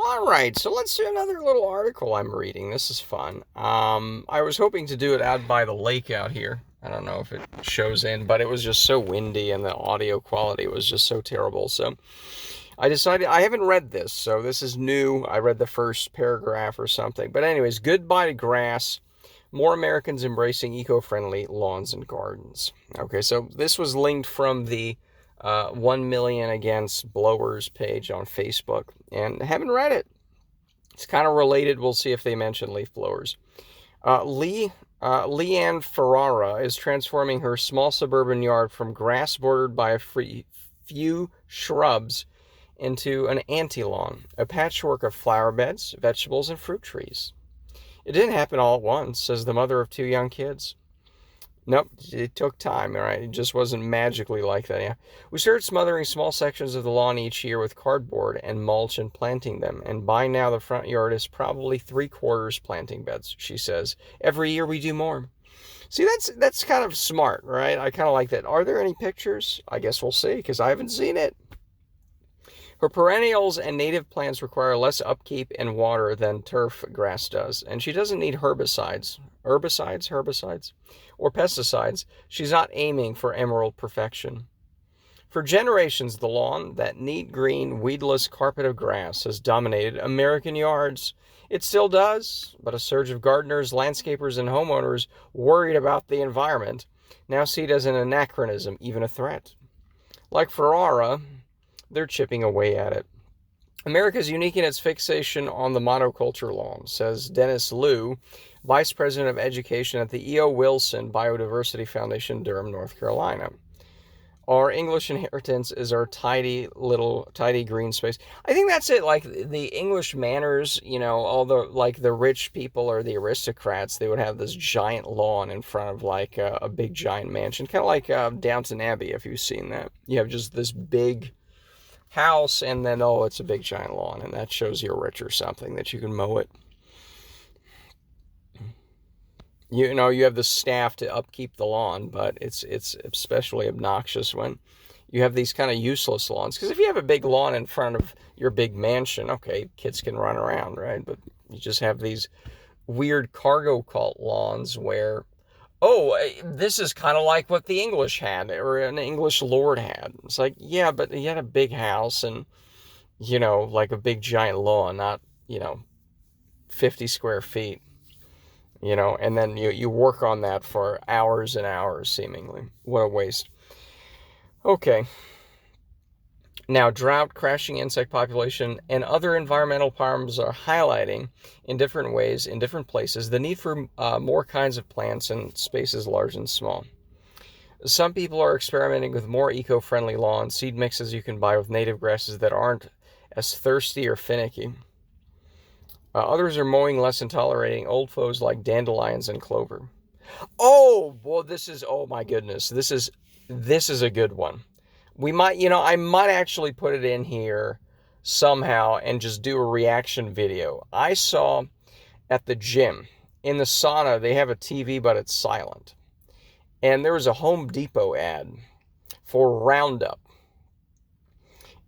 All right, so let's do another little article I'm reading. This is fun. I was hoping to do it out by the lake out here. I don't know if it shows in, but it was just so windy and the audio quality was just so terrible. So I decided I haven't read this, so this is new. I read the first paragraph or something. But anyways, goodbye to grass. More Americans embracing eco-friendly lawns and gardens. Okay, so this was linked from the 1 million against blowers page on Facebook, and I haven't read it. It's kind of related. We'll see if they mention leaf blowers. Leanne Ferrara is transforming her small suburban yard from grass bordered by a few shrubs into an anti-lawn, a patchwork of flower beds, vegetables, and fruit trees. It didn't happen all at once, says the mother of two young kids. Nope, it took time, all right? It just wasn't magically like that, yeah. We started smothering small sections of the lawn each year with cardboard and mulch and planting them, and by now the front yard is probably three-quarters planting beds, she says. Every year we do more. See, that's kind of smart, right? I kind of like that. Are there any pictures? I guess we'll see, because I haven't seen it. Her perennials and native plants require less upkeep and water than turf grass does, and she doesn't need herbicides, or pesticides. She's not aiming for emerald perfection. For generations, the lawn, that neat green, weedless carpet of grass, has dominated American yards. It still does, but a surge of gardeners, landscapers, and homeowners worried about the environment now see it as an anachronism, even a threat. Like Ferrara, they're chipping away at it. America is unique in its fixation on the monoculture lawn, says Dennis Liu, Vice President of Education at the E.O. Wilson Biodiversity Foundation, Durham, North Carolina. Our English inheritance is our tidy green space. I think that's it. Like the English manners, all the rich people or the aristocrats, they would have this giant lawn in front of like a big giant mansion, kind of like Downton Abbey, if you've seen that. You have just this big house, and then it's a big giant lawn, and that shows you're rich or something that you can mow it. You have the staff to upkeep the lawn, but it's especially obnoxious when you have these kind of useless lawns. Because if you have a big lawn in front of your big mansion, okay, kids can run around, right? But you just have these weird cargo cult lawns where, this is kind of like what the English had, or an English lord had. It's like, yeah, but he had a big house and, like a big giant lawn, not, 50 square feet, and then you work on that for hours and hours, seemingly. What a waste. Okay. Now, drought, crashing insect population, and other environmental problems are highlighting in different ways, in different places, the need for more kinds of plants in spaces large and small. Some people are experimenting with more eco-friendly lawn seed mixes you can buy with native grasses that aren't as thirsty or finicky. Others are mowing less and tolerating old foes like dandelions and clover. Oh, well, oh my goodness, this is a good one. We might, I might actually put it in here somehow and just do a reaction video. I saw at the gym, in the sauna, they have a TV, but it's silent. And there was a Home Depot ad for Roundup.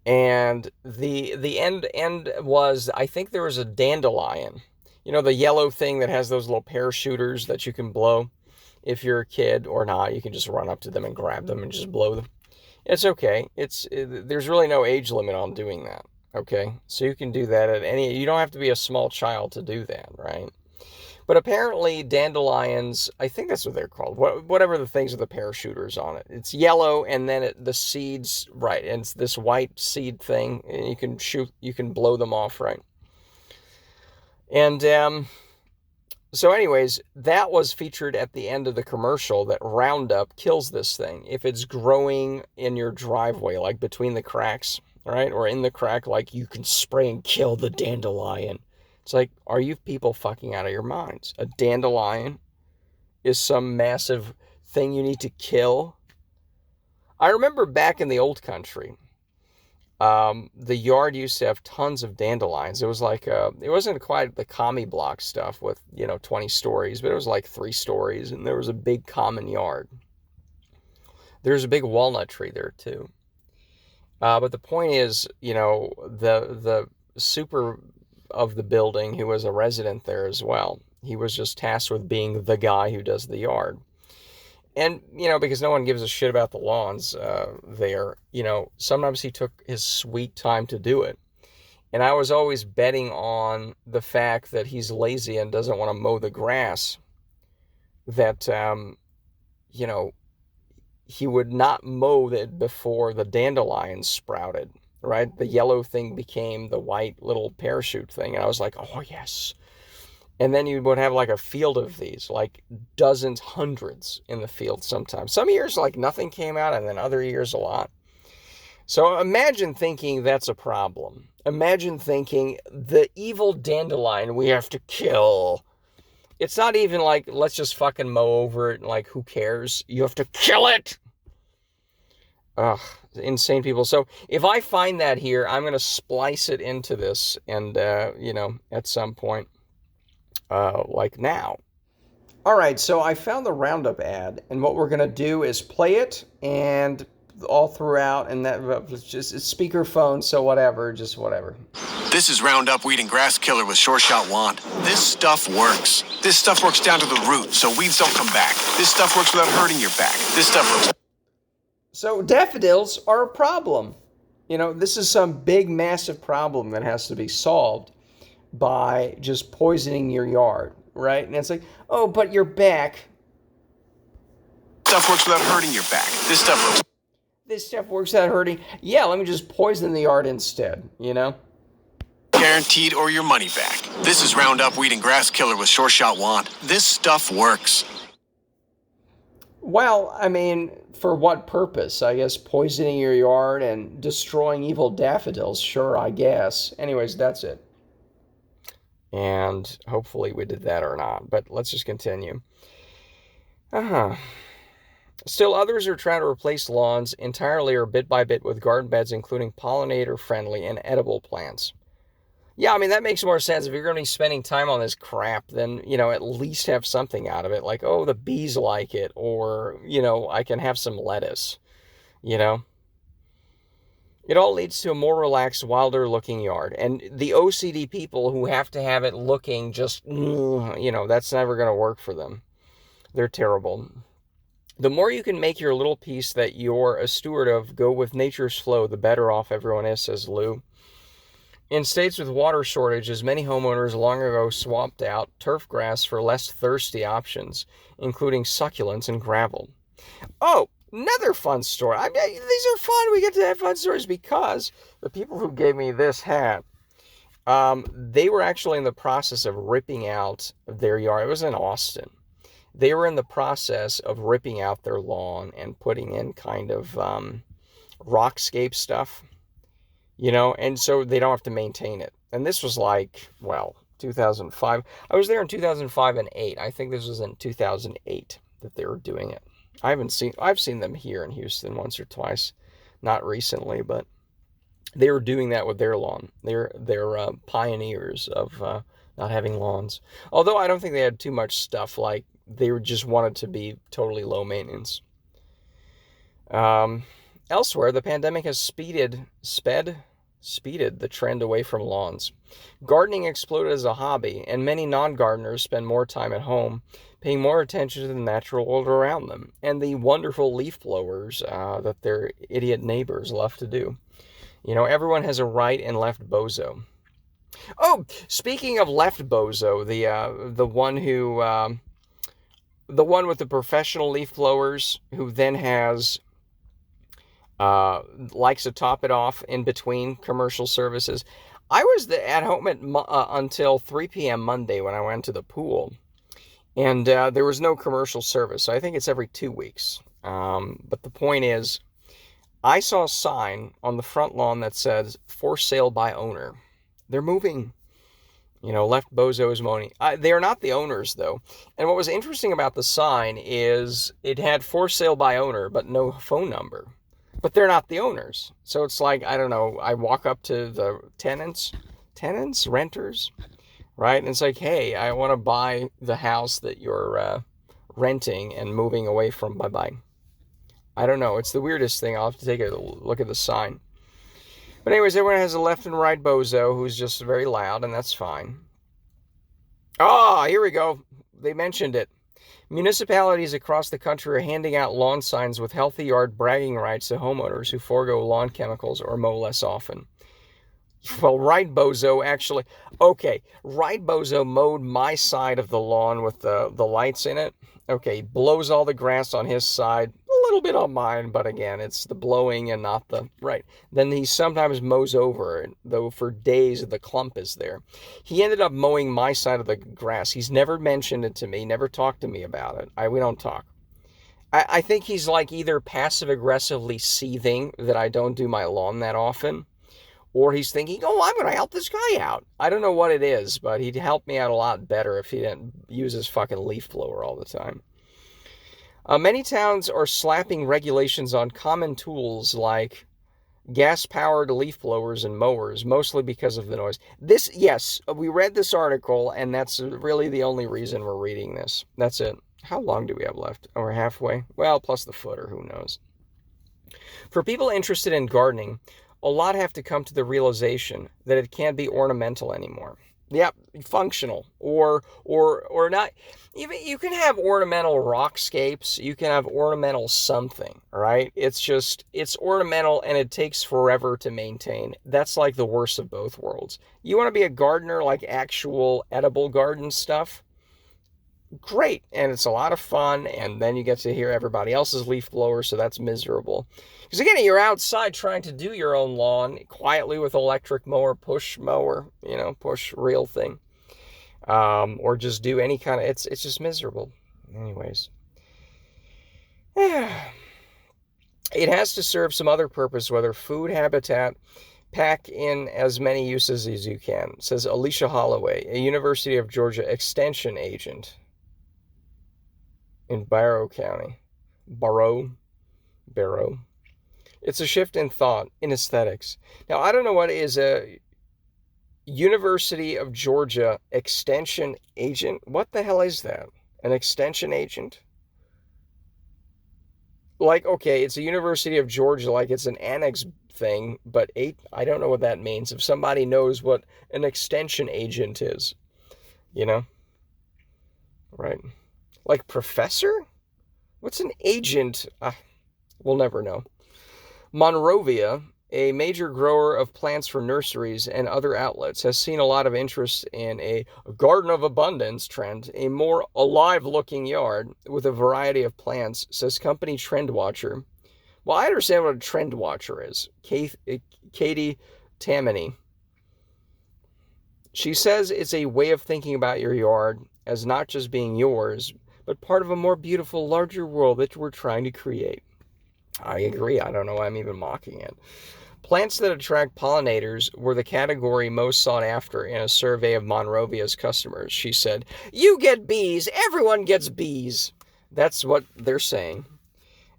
And the end was, I think there was a dandelion. The yellow thing that has those little parachuters that you can blow. If you're a kid or not, you can just run up to them and grab them and just blow them. It's okay. There's really no age limit on doing that. Okay, so you can do that at any. You don't have to be a small child to do that, right? But apparently, dandelions, I think that's what they're called. Whatever the things with the parachuters on it. It's yellow, and then the seeds, right? And it's this white seed thing, and you can blow them off, right? And so anyways, that was featured at the end of the commercial, that Roundup kills this thing. If it's growing in your driveway, like between the cracks, right? Or in the crack, like you can spray and kill the dandelion. It's like, are you people fucking out of your minds? A dandelion is some massive thing you need to kill? I remember back in the old country, the yard used to have tons of dandelions. It was like, it wasn't quite the commie block stuff with, 20 stories, but it was like 3 stories, and there was a big common yard. There's a big walnut tree there too. But the point is, the super of the building who was a resident there as well. He was just tasked with being the guy who does the yard. And, because no one gives a shit about the lawns there, sometimes he took his sweet time to do it. And I was always betting on the fact that he's lazy and doesn't want to mow the grass, that, he would not mow it before the dandelions sprouted, right? The yellow thing became the white little parachute thing. And I was like, oh, yes. And then you would have like a field of these, like dozens, hundreds in the field sometimes. Some years, like nothing came out, and then other years, a lot. So imagine thinking that's a problem. Imagine thinking the evil dandelion we have to kill. It's not even like, let's just fucking mow over it, and like, who cares? You have to kill it! Ugh, insane people. So if I find that here, I'm going to splice it into this, and, at some point, like now. All right, so I found the Roundup ad, and what we're going to do is play it, and all throughout, and that just it's speakerphone, so whatever, just whatever. This is Roundup Weed and Grass Killer with Sure Shot Wand. This stuff works. This stuff works down to the root, so weeds don't come back. This stuff works without hurting your back. This stuff works. So daffodils are a problem. This is some big, massive problem that has to be solved by just poisoning your yard, right? And it's like, oh, but your back. Stuff works without hurting your back. This stuff works. This stuff works without hurting. Yeah, let me just poison the yard instead, Guaranteed or your money back. This is Roundup Weed and Grass Killer with Sure Shot Wand. This stuff works. Well, I mean, for what purpose? I guess poisoning your yard and destroying evil daffodils. Sure, I guess. Anyways, that's it. And hopefully we did that or not. But let's just continue. Still, others are trying to replace lawns entirely or bit by bit with garden beds, including pollinator-friendly and edible plants. Yeah, I mean, that makes more sense. If you're going to be spending time on this crap, then, at least have something out of it. Like, oh, the bees like it. Or, I can have some lettuce. It all leads to a more relaxed, wilder-looking yard. And the OCD people who have to have it looking just, that's never going to work for them. They're terrible. The more you can make your little piece that you're a steward of go with nature's flow, the better off everyone is, says Lou. In states with water shortages, many homeowners long ago swapped out turf grass for less thirsty options, including succulents and gravel. Oh, another fun story. These are fun. We get to have fun stories because the people who gave me this hat, they were actually in the process of ripping out their yard. It was in Austin. They were in the process of ripping out their lawn and putting in kind of rockscape stuff. And so they don't have to maintain it. And this was 2005. I was there in 2005 and 8. I think this was in 2008 that they were doing it. I've seen them here in Houston once or twice, not recently, but they were doing that with their lawn. They're pioneers of not having lawns. Although I don't think they had too much stuff, like they just wanted to be totally low maintenance. Elsewhere, the pandemic has speeded the trend away from lawns. Gardening exploded as a hobby, and many non-gardeners spend more time at home, paying more attention to the natural world around them, and the wonderful leaf blowers that their idiot neighbors love to do. Everyone has a right and left bozo. Oh, speaking of left bozo, the one with the professional leaf blowers who then has likes to top it off in between commercial services. I was at home until 3 p.m. Monday when I went to the pool, and there was no commercial service. So I think it's every 2 weeks. But the point is, I saw a sign on the front lawn that says, "For sale by owner." They're moving. Left bozo is moaning. They are not the owners, though. And what was interesting about the sign is it had "For sale by owner," but no phone number. But they're not the owners. So it's like, I don't know, I walk up to the tenants, renters, right? And it's like, hey, I want to buy the house that you're renting and moving away from. Bye-bye. I don't know. It's the weirdest thing. I'll have to take a look at the sign. But anyways, everyone has a left and right bozo who's just very loud, and that's fine. Ah, here we go. They mentioned it. Municipalities across the country are handing out lawn signs with healthy yard bragging rights to homeowners who forego lawn chemicals or mow less often. Well, Right Bozo actually, okay, Right Bozo mowed my side of the lawn with the lights in it. Okay, blows all the grass on his side, a little bit on mine, but again, it's the blowing and not the right. Then he sometimes mows over it, though for days the clump is there. He ended up mowing my side of the grass. He's never mentioned it to me, never talked to me about it. We don't talk. I think he's like either passive aggressively seething that I don't do my lawn that often, or he's thinking, oh, I'm going to help this guy out. I don't know what it is, but he'd help me out a lot better if he didn't use his fucking leaf blower all the time. Many towns are slapping regulations on common tools like gas-powered leaf blowers and mowers, mostly because of the noise. Yes, we read this article, and that's really the only reason we're reading this. That's it. How long do we have left? Oh, we're halfway? Well, plus the footer, who knows? For people interested in gardening, a lot have to come to the realization that it can't be ornamental anymore. Yep, functional or not. Even you can have ornamental rockscapes. You can have ornamental something, right? It's ornamental and it takes forever to maintain. That's like the worst of both worlds. You want to be a gardener, like actual edible garden stuff? Great, and it's a lot of fun, and then you get to hear everybody else's leaf blower, so that's miserable. Because again, you're outside trying to do your own lawn quietly with electric mower, push mower, push real thing, or just do any kind of. It's just miserable. Anyways, it has to serve some other purpose, whether food, habitat. Pack in as many uses as you can, says Alicia Holloway, a University of Georgia extension agent in Barrow County. Barrow. It's a shift in thought, in aesthetics. Now, I don't know what is a University of Georgia extension agent. What the hell is that? An extension agent? Like, okay, it's a University of Georgia, like it's an annex thing, but I don't know what that means. If somebody knows what an extension agent is, right? Like professor? What's an agent? We'll never know. Monrovia, a major grower of plants for nurseries and other outlets, has seen a lot of interest in a garden of abundance trend, a more alive-looking yard with a variety of plants, says company Trend Watcher. Well, I understand what a Trend Watcher is. Katie Tammany. She says it's a way of thinking about your yard as not just being yours, but part of a more beautiful, larger world that we're trying to create. I agree. I don't know why I'm even mocking it. Plants that attract pollinators were the category most sought after in a survey of Monrovia's customers. She said, "You get bees. Everyone gets bees." That's what they're saying.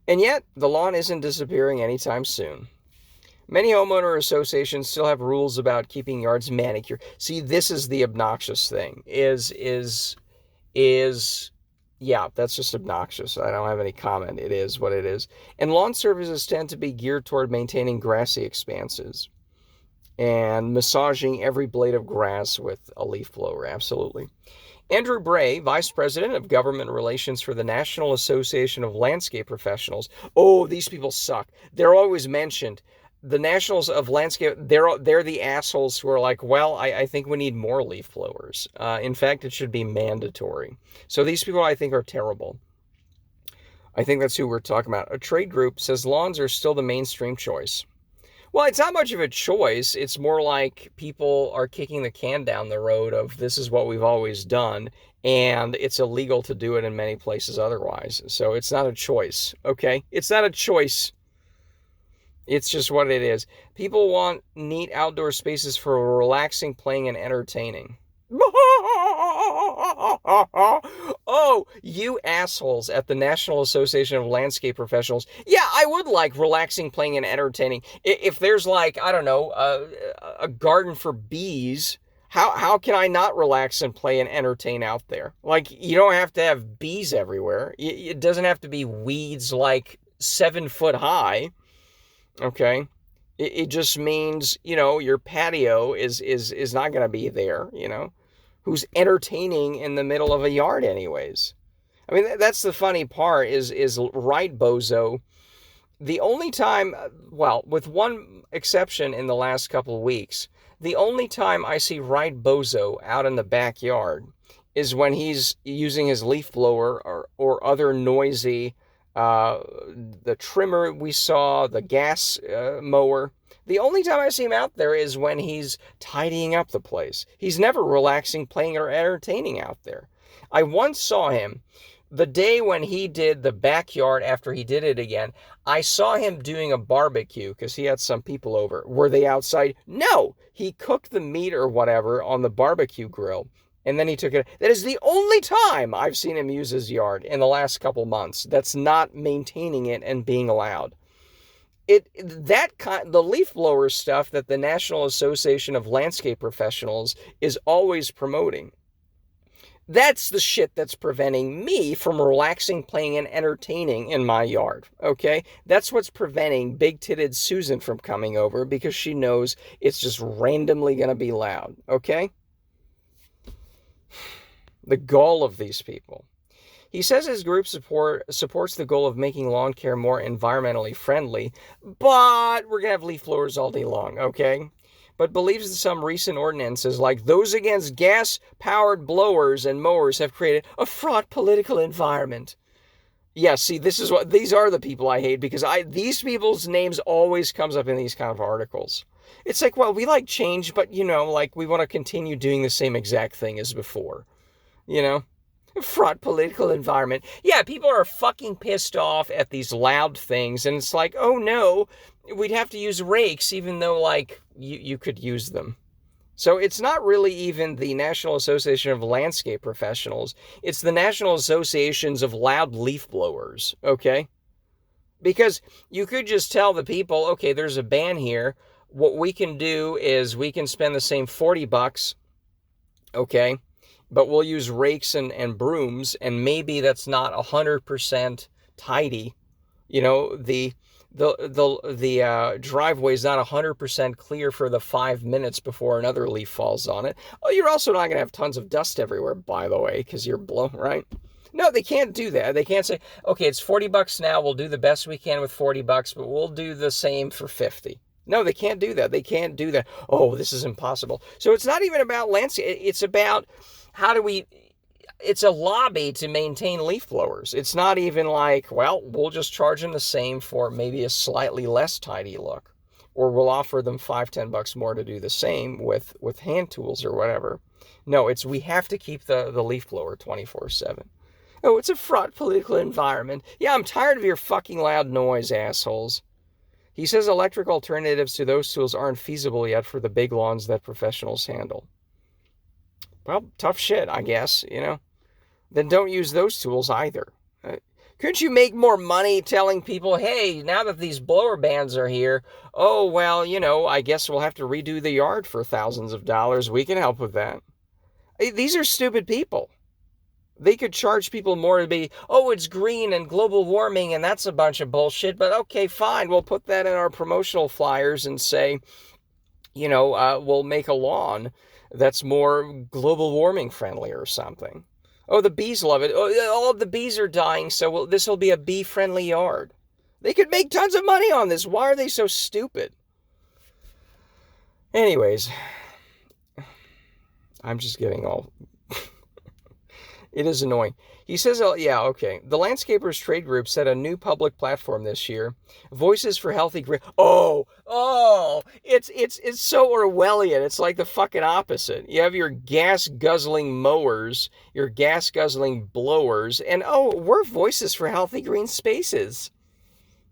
And yet, the lawn isn't disappearing anytime soon. Many homeowner associations still have rules about keeping yards manicured. See, this is the obnoxious thing. Yeah, that's just obnoxious. I don't have any comment. It is what it is. And lawn services tend to be geared toward maintaining grassy expanses and massaging every blade of grass with a leaf blower. Absolutely. Andrew Bray, Vice President of Government Relations for the National Association of Landscape Professionals. Oh, these people suck. They're always mentioned. The Nationals of Landscape, they're the assholes who are like, well, I think we need more leaf blowers. In fact, it should be mandatory. So these people, I think, are terrible. I think that's who we're talking about. A trade group says lawns are still the mainstream choice. Well, it's not much of a choice. It's more like people are kicking the can down the road of this is what we've always done, and it's illegal to do it in many places otherwise. So it's not a choice, okay? It's not a choice. It's just what it is. People want neat outdoor spaces for relaxing, playing, and entertaining. Oh, you assholes at the National Association of Landscape Professionals. Yeah, I would like relaxing, playing, and entertaining. If there's like, I don't know, a garden for bees, how can I not relax and play and entertain out there? Like, you don't have to have bees everywhere. It doesn't have to be weeds like 7 foot high. Okay, It just means, your patio is not going to be there, Who's entertaining in the middle of a yard anyways? I mean, that's the funny part is right, Bozo. The only time, well, with one exception in the last couple of weeks, the only time I see right Bozo out in the backyard is when he's using his leaf blower or other noisy, uh, the trimmer we saw, the gas mower. The only time I see him out there is when he's tidying up the place. He's never relaxing, playing, or entertaining out there. I once saw him the day when he did the backyard after he did it again. I saw him doing a barbecue because he had some people over. Were they outside? No, he cooked the meat or whatever on the barbecue grill. And then he took it. That is the only time I've seen him use his yard in the last couple months. That's not maintaining it and being allowed. The leaf blower stuff that the National Association of Landscape Professionals is always promoting. That's the shit that's preventing me from relaxing, playing, and entertaining in my yard, okay? That's what's preventing big-titted Susan from coming over because she knows it's just randomly going to be loud, okay? The gall of these people. He says his group supports the goal of making lawn care more environmentally friendly, but we're going to have leaf blowers all day long, okay? But believes that some recent ordinances, like those against gas-powered blowers and mowers, have created a fraught political environment. Yeah, see, these are the people I hate because these people's names always comes up in these kind of articles. It's like, well, we like change, but we want to continue doing the same exact thing as before. Fraught political environment. Yeah, people are fucking pissed off at these loud things, and it's like, oh no, we'd have to use rakes, even though, you could use them. So it's not really even the National Association of Landscape Professionals. It's the National Associations of Loud Leaf Blowers, okay? Because you could just tell the people, okay, there's a ban here. What we can do is we can spend the same $40, okay? But we'll use rakes and brooms, and maybe that's not 100% tidy. The driveway is not 100% clear for the 5 minutes before another leaf falls on it. Oh, you're also not going to have tons of dust everywhere, by the way, because you're blown, right? No, they can't do that. They can't say, okay, it's $40 now. We'll do the best we can with $40, but we'll do the same for 50. No, they can't do that. They can't do that. Oh, this is impossible. So it's not even about landscape. It's about it's a lobby to maintain leaf blowers. It's not even like, well, we'll just charge them the same for maybe a slightly less tidy look. Or we'll offer them $5-10 more to do the same with hand tools or whatever. No, we have to keep the leaf blower 24/7. Oh, it's a fraught political environment. Yeah, I'm tired of your fucking loud noise, assholes. He says electric alternatives to those tools aren't feasible yet for the big lawns that professionals handle. Well, tough shit, I guess, Then don't use those tools either. Couldn't you make more money telling people, hey, now that these blower bans are here, oh, well, I guess we'll have to redo the yard for thousands of dollars. We can help with that. These are stupid people. They could charge people more to be, oh, it's green and global warming and that's a bunch of bullshit. But okay, fine. We'll put that in our promotional flyers and say, we'll make a lawn that's more global warming friendly or something. Oh, the bees love it. Oh, all the bees are dying, so this will be a bee-friendly yard. They could make tons of money on this. Why are they so stupid? Anyways, I'm just getting all... It is annoying. He says, yeah, okay. The Landscapers Trade Group set a new public platform this year. Voices for Healthy Green. It's so Orwellian. It's like the fucking opposite. You have your gas-guzzling mowers, your gas-guzzling blowers, and we're voices for healthy green spaces.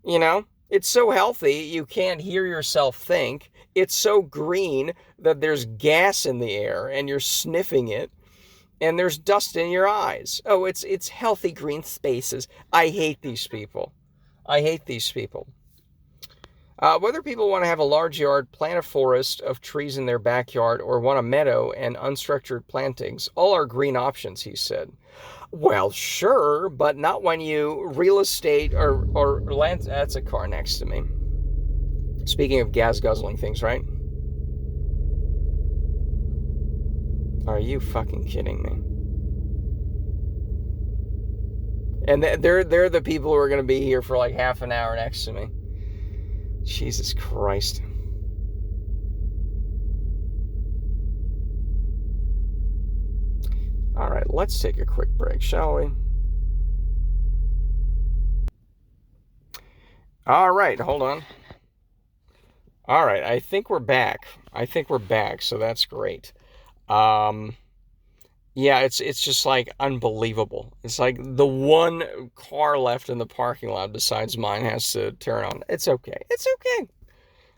It's so healthy you can't hear yourself think. It's so green that there's gas in the air and you're sniffing it. And there's dust in your eyes. Oh, it's healthy green spaces. I hate these people. Whether people want to have a large yard, plant a forest of trees in their backyard, or want a meadow and unstructured plantings, all are green options, he said. Well, sure, but not when you real estate or land... That's a car next to me. Speaking of gas guzzling things, right? Are you fucking kidding me? And they're the people who are going to be here for like half an hour next to me. Jesus Christ. All right, let's take a quick break, shall we? All right, hold on. All right, I think we're back. So that's great. Um, yeah, it's just like unbelievable. It's like the one car left in the parking lot besides mine has to turn on. It's okay. It's okay.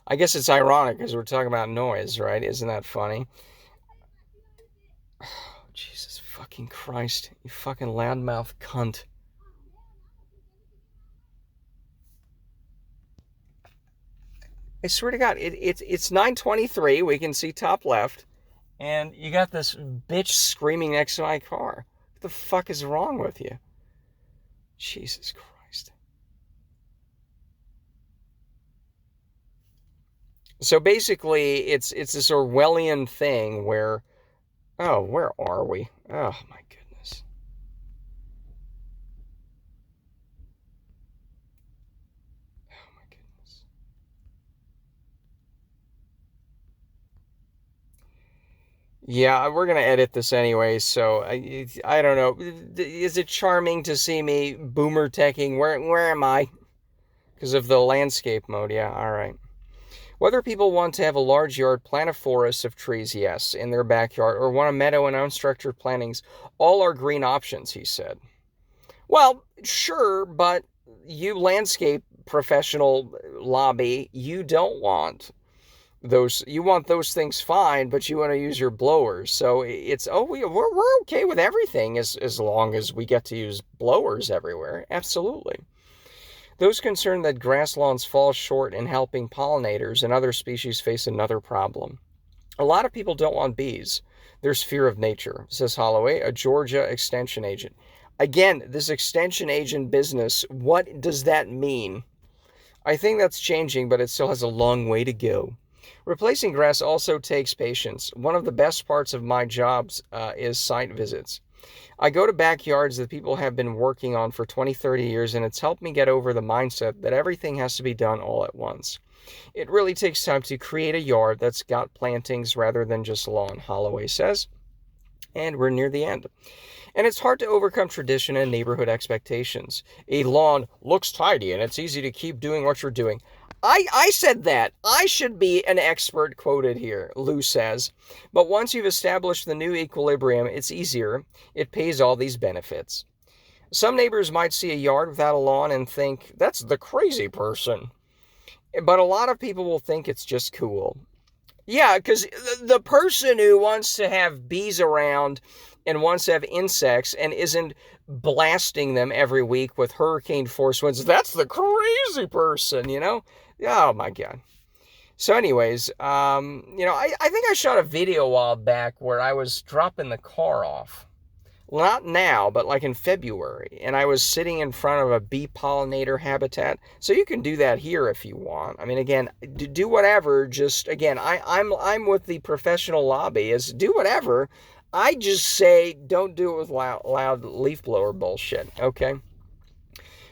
I guess it's ironic because we're talking about noise, right? Isn't that funny? Oh, Jesus fucking Christ. You fucking loudmouth cunt. I swear to God, it's 9:23. We can see top left, and you got this bitch screaming next to my car. What the fuck is wrong with you? Jesus Christ. So basically, it's this Orwellian thing where, oh, where are we? Oh my goodness. Oh my goodness. Yeah, we're gonna edit this anyway, so I don't know. Is it charming to see me boomer teching? Where am I? Because of the landscape mode. Yeah, all right. Whether people want to have a large yard, plant a forest of trees, yes, in their backyard, or want a meadow and unstructured plantings, all are green options, he said. Well, sure, but you landscape professional lobby, you don't want those. You want those things fine, but you want to use your blowers. So it's, oh, we're okay with everything as long as we get to use blowers everywhere. Absolutely. Those concerned that grass lawns fall short in helping pollinators and other species face another problem. A lot of people don't want bees. There's fear of nature, says Holloway, a Georgia extension agent. Again, this extension agent business, what does that mean? I think that's changing, but it still has a long way to go. Replacing grass also takes patience. One of the best parts of my jobs is site visits. I go to backyards that people have been working on for 20, 30 years, and it's helped me get over the mindset that everything has to be done all at once. It really takes time to create a yard that's got plantings rather than just lawn, Holloway says. And we're near the end. And it's hard to overcome tradition and neighborhood expectations. A lawn looks tidy and it's easy to keep doing what you're doing. I said that. I should be an expert, quoted here, Lou says. But once you've established the new equilibrium, it's easier. It pays all these benefits. Some neighbors might see a yard without a lawn and think, that's the crazy person. But a lot of people will think it's just cool. Yeah, because the person who wants to have bees around and wants to have insects and isn't blasting them every week with hurricane force winds, that's the crazy person, you know? Oh my God. So anyways, I think I shot a video a while back where I was dropping the car off. Well, not now, but like in February, and I was sitting in front of a bee pollinator habitat. So you can do that here if you want. I mean, again, do whatever. Just again, I'm with the professional lobby. Is do whatever. I just say don't do it with loud leaf blower bullshit. Okay.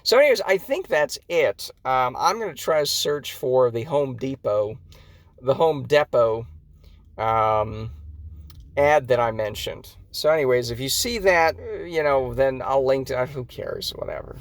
So, anyways, I think that's it. I'm gonna try to search for the Home Depot um, ad that I mentioned. So anyways, if you see that, then I'll link to, who cares, whatever.